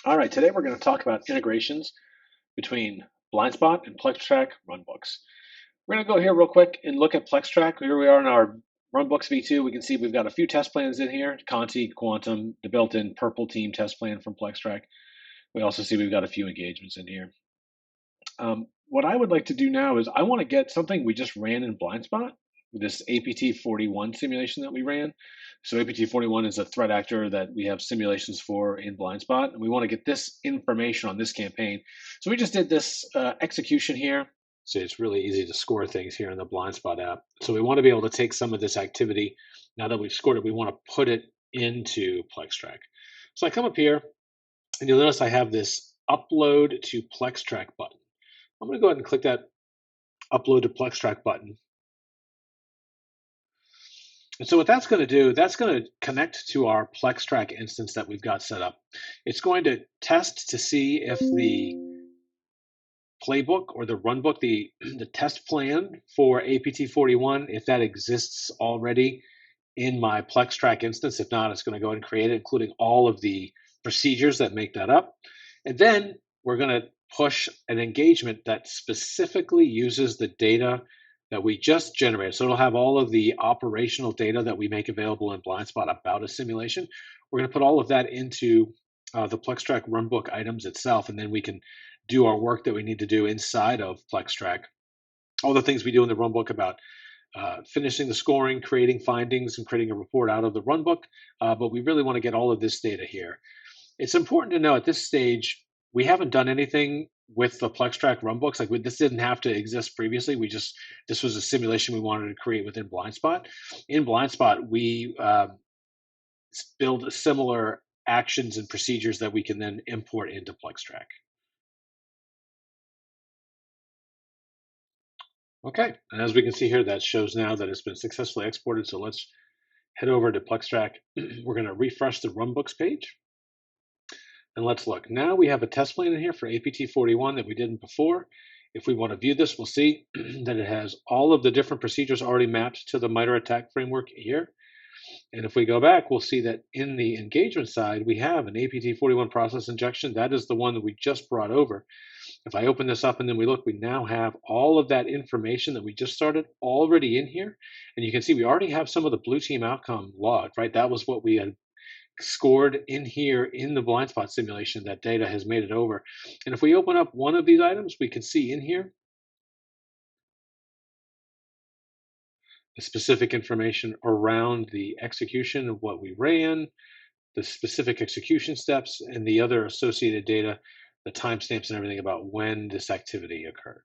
All right, today we're going to talk about integrations between BlindSpot and PlexTrac Runbooks. We're going to go here real quick and look at PlexTrac. Here we are in our Runbooks V2. We can see we've got a few test plans in here, Conti, Quantum, the built-in purple team test plan from PlexTrac. We also see we've got a few engagements in here. What I would like to do now is I want to get something we just ran in BlindSpot, this APT41 simulation that we ran. So APT41 is a threat actor that we have simulations for in BlindSpot, and we want to get this information on this campaign. So we just did this execution here. So it's really easy to score things here in the BlindSpot app. So we want to be able to take some of this activity. Now that we've scored it, we want to put it into PlexTrac. So I come up here, and you'll notice I have this upload to PlexTrac button. I'm going to go ahead and click that upload to PlexTrac button. And so what that's going to do, that's going to connect to our PlexTrac instance that we've got set up. It's going to test to see if the playbook or the runbook, the test plan for APT41, if that exists already in my PlexTrac instance. If not, it's going to go ahead and create it, including all of the procedures that make that up. And then we're going to push an engagement that specifically uses the data that we just generated. So it'll have all of the operational data that we make available in BlindSpot about a simulation. We're going to put all of that into the PlexTrac runbook items itself, and then we can do our work that we need to do inside of PlexTrac. All the things we do in the runbook about finishing the scoring, creating findings, and creating a report out of the runbook. But we really want to get all of this data here. It's important to know at this stage, we haven't done anything with the PlexTrac runbooks. This didn't have to exist previously. This was a simulation we wanted to create within BlindSpot. In BlindSpot, we build similar actions and procedures that we can then import into PlexTrac. Okay, and as we can see here, that shows now that it's been successfully exported. So let's head over to PlexTrac. We're going to refresh the runbooks page. And let's look. Now we have a test plan in here for APT41 that we didn't before. If we want to view this, we'll see that it has all of the different procedures already mapped to the MITRE ATT&CK framework here. And if we go back, we'll see that in the engagement side, we have an APT41 process injection. That is the one that we just brought over. If I open this up and then we look, we now have all of that information that we just started already in here. And you can see we already have some of the blue team outcome logged, right? That was what we had scored in here in the BlindSpot simulation. That data has made it over. And if we open up one of these items, we can see in here the specific information around the execution of what we ran, the specific execution steps, and the other associated data, the timestamps and everything about when this activity occurred.